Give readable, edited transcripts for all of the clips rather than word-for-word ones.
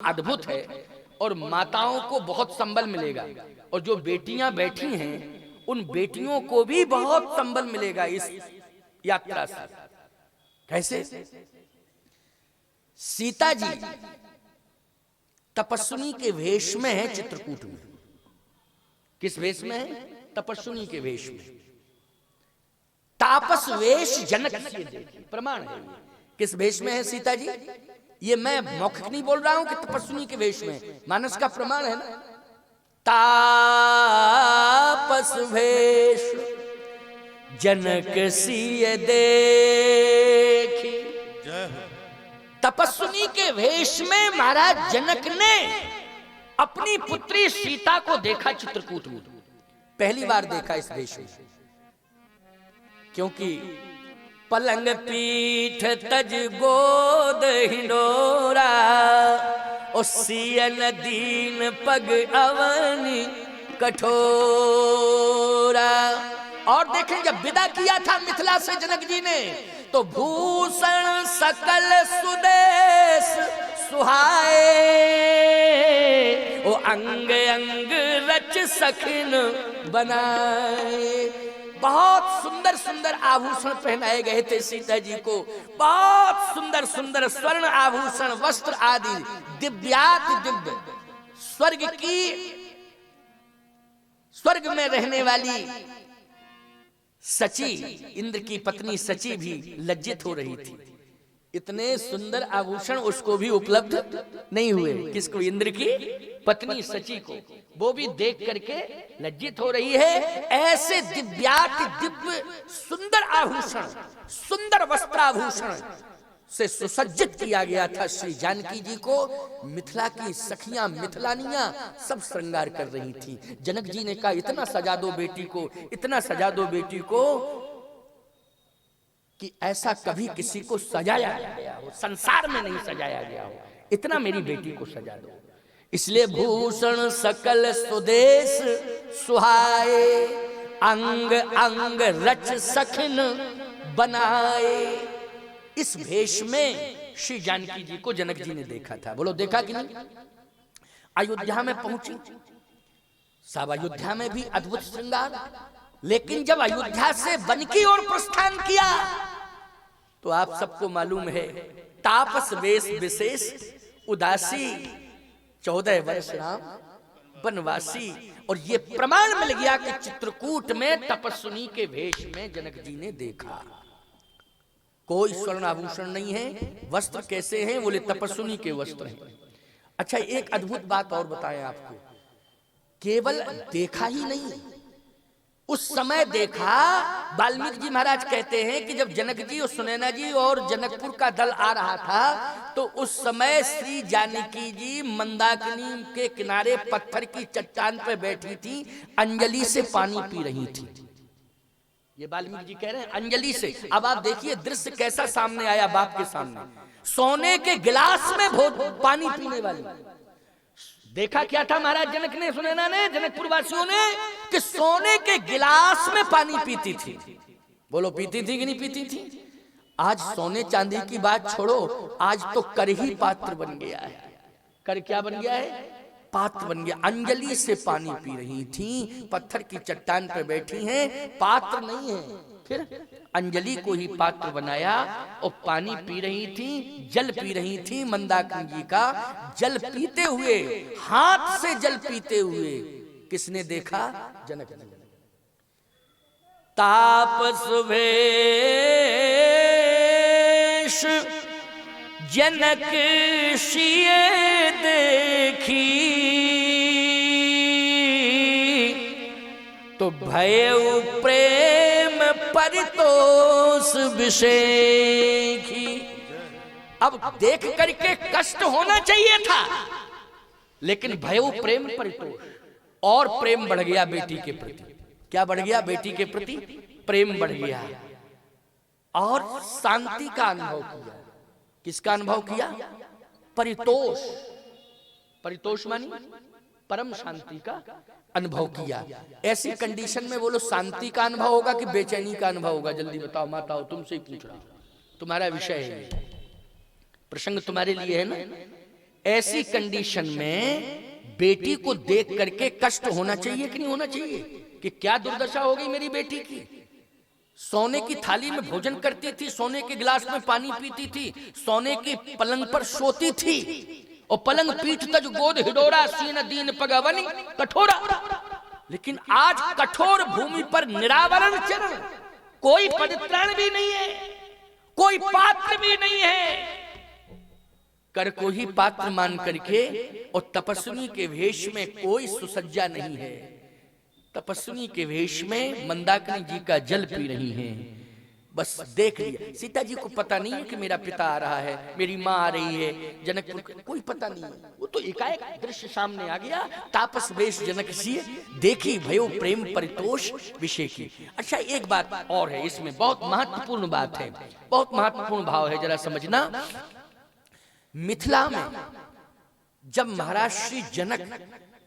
अद्भुत है और माताओं को बहुत संबल मिलेगा, और जो बेटियां बैठी हैं उन बेटियों को भी बहुत संबल मिलेगा इस यात्रा से। कैसे? सीता जी तपस्विनी के वेश में है चित्रकूट में। किस वेश में है? तपस्विनी के वेश में। तापस वेश जनक से देखी, प्रमाण है। किस वेश में है सीता जी? ये मैं मौखिक नहीं बोल रहा हूं कि तपस्विनी के वेश में, मानस का प्रमाण है ना। तापस वेश जनक सिय देखी। तपस्विनी के वेश में महाराज जनक ने अपनी पुत्री सीता को देखा चित्रकूट में। पहली बार देखा इस वेश में, क्योंकि पलंग पीठ तज गोद हिंडोरा, ओ सियन दीन पग अवनी कठोरा। और देखें, जब विदा किया था मिथिला से जनक जी ने, तो भूषण सकल सुदेश सुहाए, ओ अंग अंग रच सखिन बनाए। बहुत सुंदर सुंदर आभूषण पहनाए गए थे सीता जी को, बहुत सुंदर सुंदर स्वर्ण आभूषण, वस्त्र आदि, दिव्याति दिव्य। स्वर्ग में रहने वाली सची, इंद्र की पत्नी सची भी लज्जित हो रही थी। इतने सुंदर आभूषण उसको भी उपलब्ध नहीं हुए। किसको? इंद्र की पत्नी सची को। वो भी देख करके लज्जित हो रही है। ऐसे दिव्याति दिव्य सुंदर आभूषण, सुंदर वस्त्राभूषण से सुसज्जित किया गया था श्री जानकी जी को। मिथिला की सखियां, मिथिलानियां सब श्रृंगार कर रही थी। जनक जी ने कहा, इतना सजा दो बेटी को, इतना सजा दो बेटी को कि ऐसा कभी किसी को सजाया गया हो, संसार में नहीं सजाया गया हो, इतना मेरी बेटी को सजा दो। इसलिए भूषण सकल सुदेश सुहाए, अंग अंग रच सखिन बनाए। इस भेष में श्री जानकी जी को जनक जी ने देखा था। बोलो, देखा कि नहीं? अयोध्या में पहुंची, सब अयोध्या में भी अद्भुत श्रृंगार। लेकिन जब अयोध्या से वन की ओर प्रस्थान किया, तो आप सबको मालूम है, तापस वेश विशेष उदासी, 14 वर्ष राम वनवासी। और ये प्रमाण मिल गया कि चित्रकूट में तपस्विनी के वेश में जनक जी ने देखा। कोई स्वर्ण आभूषण नहीं है। वस्त्र कैसे हैं? बोले तपस्विनी के वस्त्र हैं। अच्छा, एक अद्भुत बात और बताएं आपको, केवल देखा ही नहीं, उस समय देखा। वाल्मीकि जी महाराज कहते हैं कि जब जनक जी और सुनैना जी और जनकपुर का दल आ रहा था, तो उस समय श्री जानकी जी मंदाकिनी के किनारे पत्थर की चट्टान पर बैठी थी, अंजलि से पानी पी रही थी। ये वाल्मीकि जी कह रहे हैं अंजलि से। अब आप देखिए दृश्य कैसा सामने आया बाप के सामने, सोने के गिलास में पानी पीने वाली। देखा क्या था महाराज जनक ने, सुनैना ने, जनकपुर वासियों ने, कि सोने के गिलास में पानी पीती थी। बोलो, पीती थी कि नहीं पीती थी? आज सोने चांदी की बात छोड़ो, आज तो कर ही पात्र बन गया है। कर क्या बन गया है? पात्र बन गया। अंजलि से पानी पी रही थी, पत्थर की चट्टान पर बैठी हैं, पात्र नहीं है, फिर अंजलि को ही पात्र बनाया और पानी पी रही थी, जल पी रही थी। मंदाकिनी जी का जल पीते हुए, हाथ से जल पीते हुए किसने देखा? जनक जी। तापस वेश जनक सिय देखी, तो भयउ प्रेम परितोष विषेखी। अब देख करके कष्ट होना चाहिए था, लेकिन भयउ प्रेम परितोष, और प्रेम बढ़ गया बेटी के प्रति। क्या बढ़ गया? बेटी के प्रति प्रेम बढ़ गया, और शांति का अनुभव किया। किसका अनुभव किया? परितोष। परितोष मानी परम शांति का अनुभव किया। ऐसी कंडीशन में बोलो, शांति का अनुभव होगा कि बेचैनी का अनुभव होगा? जल्दी बताओ माताओं, तुमसे ही पूछ रहा हूं, तुम्हारा विषय है, प्रसंग तुम्हारे लिए है ना। ऐसी कंडीशन में बेटी को देख करके कष्ट होना चाहिए कि नहीं होना चाहिए? कि क्या दुर्दशा हो गई मेरी बेटी की। सोने की थाली में भोजन करती थी, सोने के गिलास में पानी पीती थी, सोने की पलंग पर सोती थी, और पलंग पीठ तज गोद हिडोरा सीन दीन पगवनी कठोरा। लेकिन आज कठोर भूमि पर निरावरण चरण, कोई परित्राण भी नहीं है, कोई पात्र भी नहीं है। कर को ही पात्र मान करके, और तपस्विनी के वेश में कोई सुसज्जा नहीं है। तपस्विनी के वेश में मंदाकिनी जी का जल पी रही हैं। बस देख लिया, सीता जी को पता नहीं है कि मेरा पिता आ रहा है, मेरी माँ आ रही है, जनकपुर कोई पता नहीं है। वो तो एकाएक दृश्य सामने आ गया, तापस वेश जनक सी देखी भयो प्रेम परितोष विषय की। अच्छा, एक बात और है इसमें, बहुत महत्वपूर्ण बात है, बहुत महत्वपूर्ण भाव है, जरा समझना। मिथिला में जब महाराज श्री जनक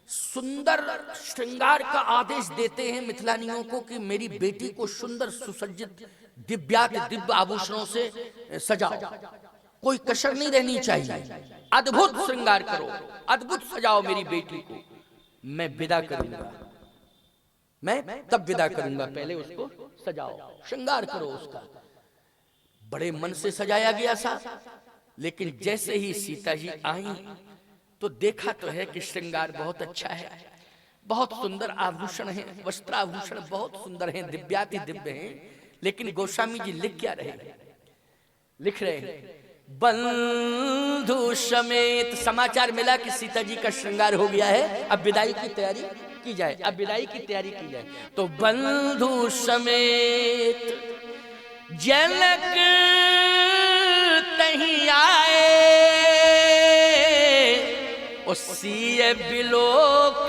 सुंदर श्रृंगार का आदेश देते हैं मिथिलानियों को कि मेरी बेटी को सुंदर सुसज्जित दिव्य आभूषणों से सजाओ, कोई कसर नहीं रहनी चाहिए, अद्भुत श्रृंगार करो, अद्भुत सजाओ मेरी बेटी को, मैं विदा करूंगा, मैं तब विदा करूंगा, पहले उसको सजाओ, श्रृंगार करो उसका। बड़े मन से सजाया गया सा, लेकिन जैसे ही सीता जी आई तो देखा तो है कि श्रृंगार बहुत अच्छा है, बहुत सुंदर आभूषण है, वस्त्राभूषण बहुत सुंदर हैं, दिव्याति दिव्य हैं। लेकिन गोस्वामी जी लिख क्या रहे, लिख रहे हैं बंधु समेत, समाचार मिला कि सीता जी का श्रृंगार हो गया है, अब विदाई की तैयारी की जाए, अब विदाई की तैयारी की जाए। तो बंधु समेत जनक तहीं आए, और सीए बिलोक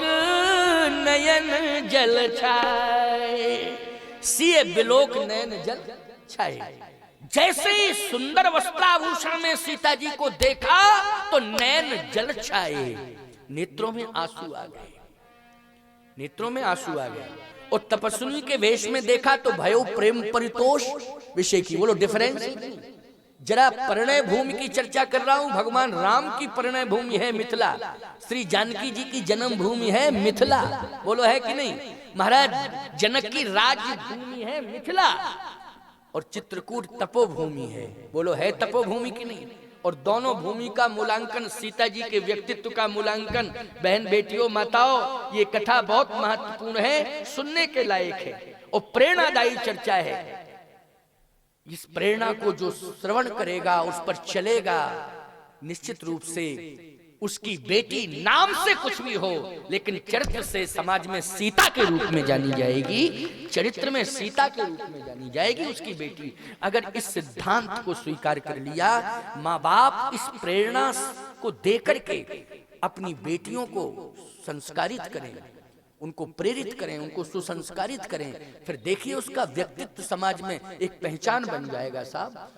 नयन जल छाए, सीए बिलोक नयन जल छाए। जैसे ही सुंदर वस्त्राभूषण में सीता जी को देखा तो नयन जल छाए, नेत्रों में आंसू आ गए, नेत्रों में आंसू आ गए। और तपस्विनी के वेश में देखा तो भयो प्रेम परितोष विषय की। बोलो डिफरेंस। जरा परिणय भूमि की चर्चा कर रहा हूं, भगवान राम की परिणय भूमि है मिथिला, श्री जानकी जी की जन्म भूमि है मिथिला, बोलो है कि नहीं। महाराज जनक की राज्य भूमि है मिथिला, और चित्रकूट तपोभूमि है, बोलो है तपोभूमि की नहीं। और दोनों भूमि का मूल्यांकन, सीता जी के व्यक्तित्व का मूल्यांकन, बहन बेटियों माताओं, ये कथा बहुत महत्वपूर्ण है, सुनने के लायक है और प्रेरणादायी चर्चा है। इस प्रेरणा को जो श्रवण करेगा, उस पर चलेगा, निश्चित रूप से उसकी बेटी नाम से कुछ भी हो, लेकिन चरित्र से समाज में सीता के रूप में जानी जाएगी, चरित्र में सीता के रूप में जानी जाएगी उसकी बेटी। अगर इस सिद्धांत को स्वीकार कर लिया, माँ बाप इस प्रेरणा को देकर के अपनी बेटियों को संस्कारित करें, उनको प्रेरित करें, उनको सुसंस्कारित करें, फिर देखिए उसका व्यक्तित्व समाज में एक पहचान बन जाएगा। साहब,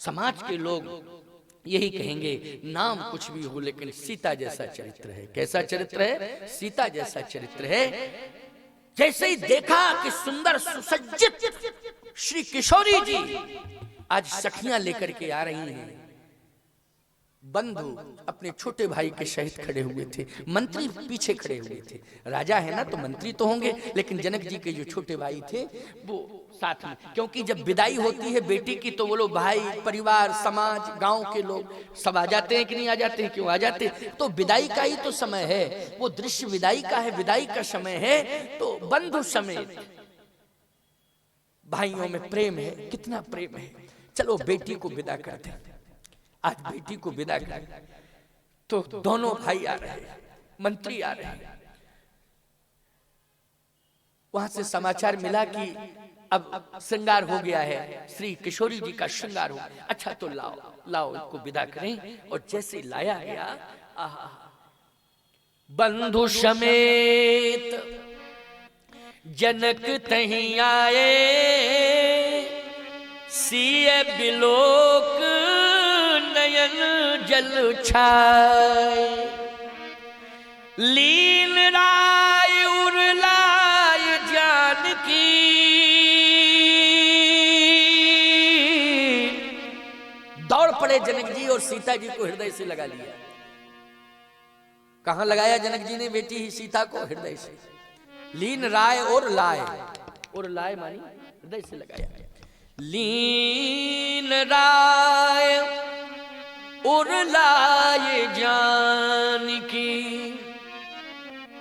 समाज के लोग यही कहेंगे, नाम कुछ भी हो लेकिन सीता जैसा चरित्र है। कैसा चरित्र है? सीता जैसा चरित्र है। जैसे ही देखा कि सुंदर सुसज्जित श्री किशोरी जी आज सखियां लेकर के आ रही हैं, बंधु अपने छोटे भाई के सहित खड़े हुए थे, मंत्री पीछे खड़े हुए थे। राजा है ना तो मंत्री तो होंगे, लेकिन जनक जी के जो छोटे भाई थे वो साथ में, क्योंकि जब विदाई होती है बेटी की तो वो लोग भाई, परिवार, समाज, गांव के लोग सब आ जाते हैं कि नहीं आ जाते हैं? क्यों आ जाते हैं? तो विदाई का ही तो समय है, वो दृश्य विदाई का है, विदाई का समय है। तो बंधु समेत भाइयों में प्रेम है, कितना प्रेम है। चलो बेटी को विदा करते हैं, आज बेटी को विदा कर, तो दोनों भाई आ रहे हैं, मंत्री आ रहे हैं। वहां से समाचार मिला कि अब श्रृंगार हो गया है, श्री किशोरी जी का श्रृंगार हो गया। अच्छा तो लाओ लाओ इसको विदा करें। और जैसे लाया गया, आहा, बंधु समेत जनक तहीं आए, सीए बिलोक नयन जल छाए, लीन राय उरलाय जानकी, दौड़ पड़े जनक जी और सीता जी को हृदय से लगा लिया। कहां लगाया जनक जी ने बेटी ही सीता को? हृदय से। लीन राय और लाए, और लाए मानी हृदय से लगाया। लीन राय और लाए जानकी।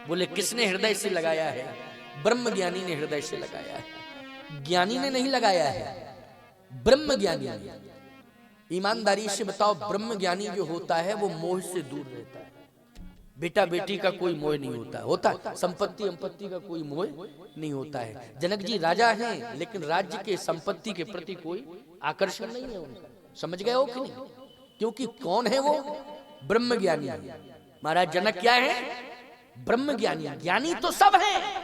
बोले किसने हृदय से लगाया है? ब्रह्म ज्ञानी ने हृदय से लगाया है, ज्ञानी ने नहीं लगाया है, ब्रह्म ज्ञानी ने। ईमानदारी से बताओ, ब्रह्म ज्ञानी जो होता है वो मोह से दूर रहता है। बेटा बेटी का कोई मोह नहीं होता, होता संपत्ति अंपत्ति का कोई मोह नहीं होता है। जनक जी राजा हैं, लेकिन राज्य के संपत्ति के प्रति कोई आकर्षण नहीं है उनका। समझ गए हो कि नहीं? क्योंकि कौन है वो? ब्रह्म ज्ञानी है। महाराज जनक क्या है? ब्रह्म ज्ञानी। ज्ञानी तो सब है,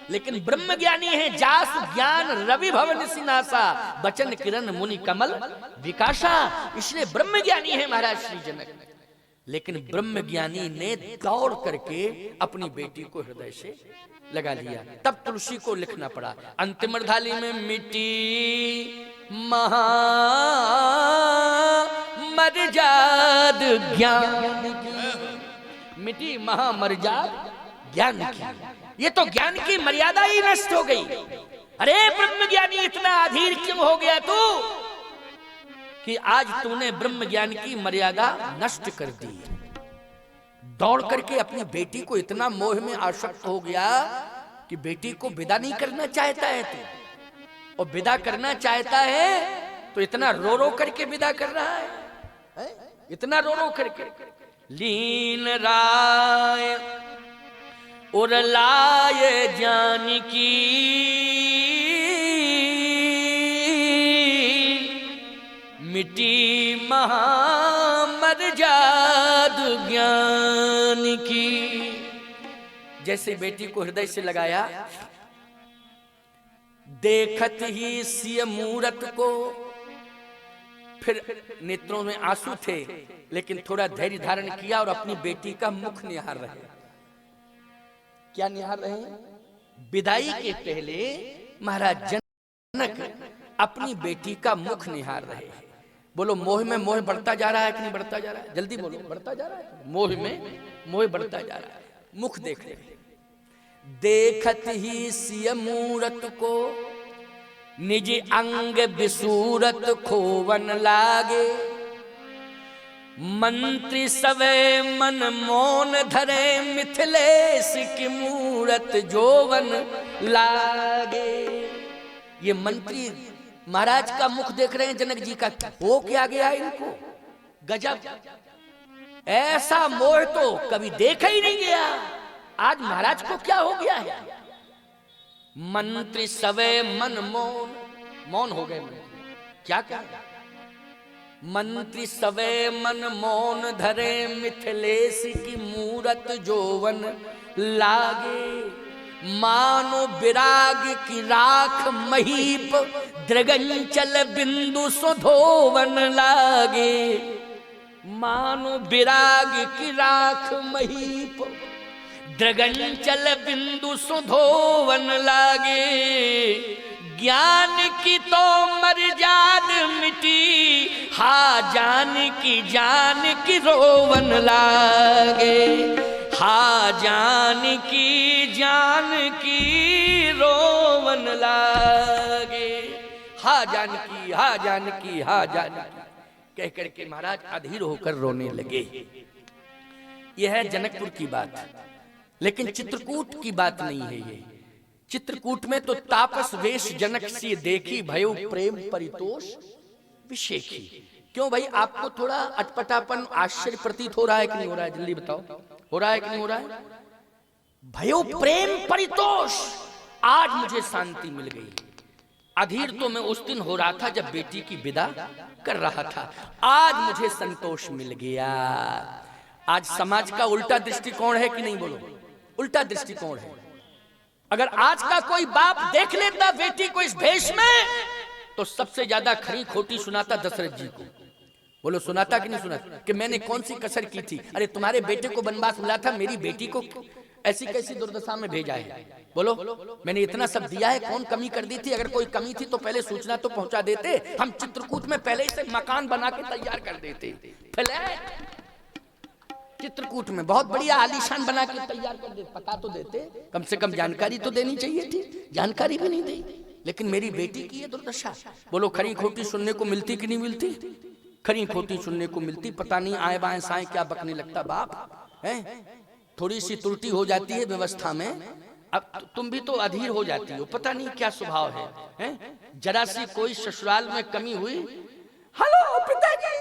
लेकिन ब्रह्म ज्ञानी है। जास ज्ञान रवि भवन सिनासा, बचन किरण मुनि कमल विकासा। इसलिए ब्रह्म ज्ञानी है महाराज श्री जनक। लेकिन ब्रह्म ज्ञानी ने दौड़ करके अपनी बेटी को हृदय से लगा लिया। तब तुलसी को लिखना पड़ा अंतिम अर्धाली में, मिटी महा मर्याद ज्ञान की। मिटी महा मर्याद ज्ञान की। ये तो ज्ञान की मर्यादा ही नष्ट हो गई। अरे ब्रह्म ज्ञानी इतना अधीर क्यों हो गया तू कि आज तूने ब्रह्म ज्ञान की मर्यादा नष्ट कर दी। दौड़ करके अपनी बेटी को इतना मोह में आसक्त हो गया कि बेटी को विदा नहीं करना चाहता है तू, और विदा करना चाहता है तो इतना रो रो करके विदा कर रहा है? इतना रो रो करके। लीन राय और लाए जानकी, मिटी महामर्याद ज्ञान की। जैसे बेटी को हृदय से लगाया, देखत ही सिय मूरत को, फिर नेत्रों में आंसू थे लेकिन थोड़ा धैर्य धारण किया और अपनी बेटी का मुख निहार रहे। क्या निहार रहे? विदाई के पहले महाराज जनक अपनी बेटी का मुख निहार रहे हैं। बोलो मोह में मोह बढ़ता जा रहा है कि नहीं बढ़ता जा रहा है? जल्दी बोलो, बढ़ता जा रहा है? मोह में मोह बढ़ता जा रहा है। मुख देख रहे। देखत ही सिय मूरत को, निज अंग विसूरत खोवन लागे। मंत्री सवे मन मौन धरे, मिथिलेश की मूरत जोवन लागे। ये मंत्री महाराज का मुख देख रहे हैं जनक जी का। हो क्या गया इनको? गजब! ऐसा मोह तो कभी देखा ही नहीं गया। आज महाराज को क्या हो गया है? मंत्री सवे मन मौन, मौन हो गए। क्या क्या? मंत्री सवे मन मौन धरे, मिथिलेश की मूरत जोवन लागे। मानो विराग की राख महीप, दृगंचल बिंदु सुधोवन लागे। मानो विराग की राख महीप, दृगंचल बिंदु सुधोवन लागे। ज्ञान की तो मर्याद मिटी, हा जान की रोवन लागे। हा जान की रोवन लागे। हा जानकी, हा जानकी, हा जानकी कह करके महाराज अधीर होकर रोने लगे। यह है जनकपुर की बात, लेकिन चित्रकूट की बात नहीं है ये। चित्रकूट में तो तापस वेश जनक सी देखी, भयो प्रेम परितोष विशेखी। क्यों भाई, आपको थोड़ा अटपटापन आश्चर्य प्रतीत हो रहा है कि नहीं हो रहा है? जल्दी बताओ, हो रहा है कि नहीं हो रहा है? भयो प्रेम परितोष, आज मुझे शांति मिल गई। अधीर तो मैं उस दिन हो रहा था जब बेटी की विदा कर रहा था, आज मुझे संतोष मिल गया। आज समाज का उल्टा दृष्टिकोण है कि नहीं? बोलो, उल्टा दृष्टिकोण है। अगर आज का कोई बाप देख लेता बेटी को इस भेष में, तो सबसे ज्यादा खरी खोटी सुनाता दशरथ जी को। बोलो, सुनाता कि नहीं सुनाता? कि मैंने कौन सी कसर की थी? अरे तुम्हारे बेटे को वनवास मिला था, मेरी बेटी को ऐसी कैसी दुर्दशा में भेजा है? बोलो, मैंने इतना सब दिया है, कौन कमी कर दी थी? अगर कोई कमी थी तो पहले सूचना तो पहुंचा देते। हम चित्रकूट में पहले से मकान बना के तैयार कर देते। चित्रकूट में बहुत बढ़िया आलीशान बना के तैयार कर दे, पता तो देते, कम से कम जानकारी तो देनी चाहिए थी, जानकारी भी नहीं दी। लेकिन मेरी बेटी की ये दुर्दशा। बोलो खरी खोटी सुनने को मिलती कि नहीं मिलती? खरी खोटी सुनने को मिलती। पता नहीं आए बाएं साएं क्या बकने लगता बाप है। थोड़ी सी त्रुटि हो जाती है व्यवस्था में, अब तुम भी तो अधीर हो जाती हो, पता नहीं क्या स्वभाव है? जरा सी कोई ससुराल में कमी हुई, हेलो पिताजी,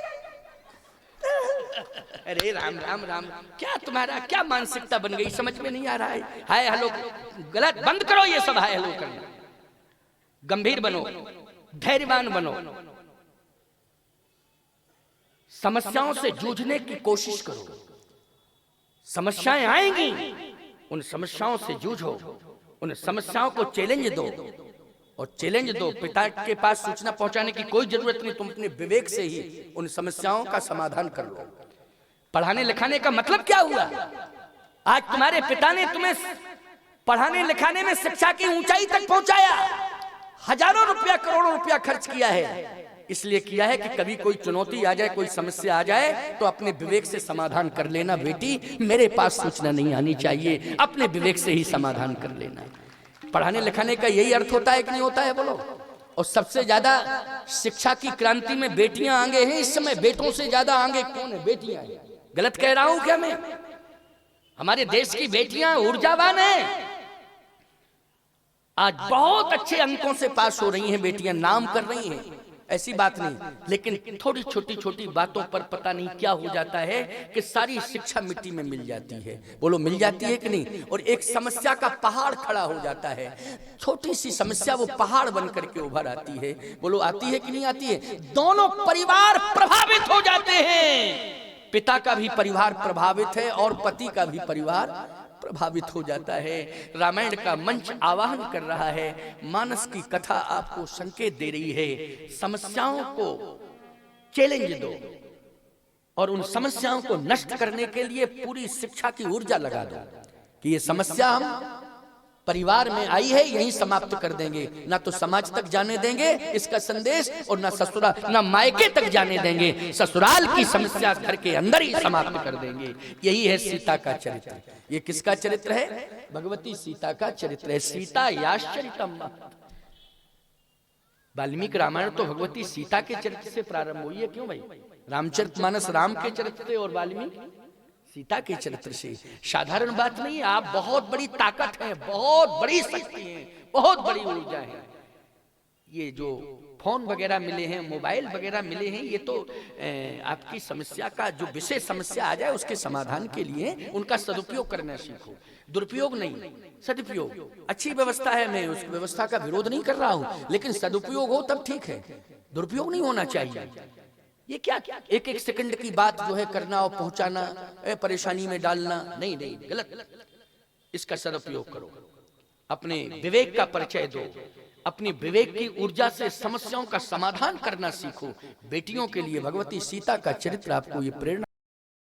अरे राम राम राम, क्या तुम्हारा क्या मानसिकता बन गई, समझ में नहीं आ रहा है। हाय हेलो गलत, बंद करो ये सब हाय हेलो करना। गंभीर बनो, धैर्यवान बनो, समस्याओं से जूझने की कोशिश करो। समस्याएं आएंगी, उन समस्याओं से जूझो, उन समस्याओं को चैलेंज दो और चैलेंज दो। पिता के पास सूचना पहुंचाने की कोई जरूरत नहीं, तुम अपने विवेक से ही उन समस्याओं का समाधान कर लो। पढ़ाने लिखाने का मतलब क्या हुआ? आज तुम्हारे पिता ने तुम्हें पढ़ाने लिखाने में शिक्षा की ऊंचाई तक पहुंचाया, हजारों रुपया करोड़ों रुपया खर्च किया है। इसलिए किया है कि कभी कोई चुनौती आ जाए, कोई समस्या आ जाए तो अपने विवेक से समाधान कर लेना। बेटी मेरे पास सूचना नहीं आनी चाहिए, अपने विवेक से ही समाधान कर लेना। पढ़ाने लिखाने का यही अर्थ होता है कि नहीं होता है बोलो? और सबसे ज्यादा शिक्षा की क्रांति में बेटियां आगे हैं इस समय, बेटों से ज्यादा आगे कौन है? बेटियां हैं। गलत कह रहा हूं क्या मैं? हमारे देश की बेटियां ऊर्जावान हैं, आज बहुत अच्छे अंकों से पास हो रही हैं बेटियां, नाम कर रही हैं, ऐसी बात नहीं। लेकिन थोड़ी छोटी छोटी बातों पर पता नहीं क्या हो जाता है कि सारी शिक्षा मिट्टी में मिल जाती है। बोलो मिल जाती है कि नहीं? और एक समस्या का पहाड़ खड़ा हो जाता है, छोटी सी समस्या वो पहाड़ बन करके उभर आती है। बोलो आती है कि नहीं आती है? दोनों परिवार प्रभावित हो जाते हैं, पिता का भी परिवार प्रभावित है और पति का भी परिवार प्रभावित हो जाता है। रामायण का मंच आवाहन कर रहा है, मानस की कथा आपको संकेत दे रही है। समस्याओं को चैलेंज दो और उन समस्याओं को नष्ट करने के लिए पूरी शिक्षा की ऊर्जा लगा दो कि ये समस्या हम परिवार में आई है यहीं समाप्त कर देंगे, ना तो समाज तक जाने देंगे इसका संदेश और ना ससुराल ना मायके तक जाने देंगे, ससुराल की समस्या घर के अंदर ही समाप्त कर देंगे। यही है सीता का चरित्र। ये किसका चरित्र है? भगवती सीता का चरित्र है। सीता याश्चरितम। वाल्मीकि रामायण तो भगवती सीता के चरित्र से प्रारंभ हुई है। क्यों भाई? रामचरितमानस राम के चरित्र से और वाल्मीकि सीता के चरित्र से। साधारण बात नहीं है, आप बहुत बड़ी ताकत है, बहुत बड़ी शक्ति है, बहुत बड़ी ऊर्जा है। ये जो फोन वगैरह मिले हैं, मोबाइल वगैरह मिले हैं, ये तो आपकी समस्या का जो विशेष समस्या आ जाए उसके समाधान के लिए उनका सदुपयोग करना सीखो। दुरुपयोग नहीं, सदुपयोग। अच्छी व्यवस्था है, मैं उस व्यवस्था का विरोध नहीं कर रहा हूं, लेकिन सदुपयोग हो तब ठीक है, दुरुपयोग नहीं होना चाहिए। ये क्या एक एक सेकंड की बात जो है करना और पहुंचाना, परेशानी में डालना, नहीं नहीं, गलत। इसका सदुपयोग करो, अपने विवेक का परिचय दो, अपनी विवेक की ऊर्जा से समस्याओं का समाधान करना सीखो। बेटियों के लिए भगवती सीता का चरित्र आपको ये प्रेरणा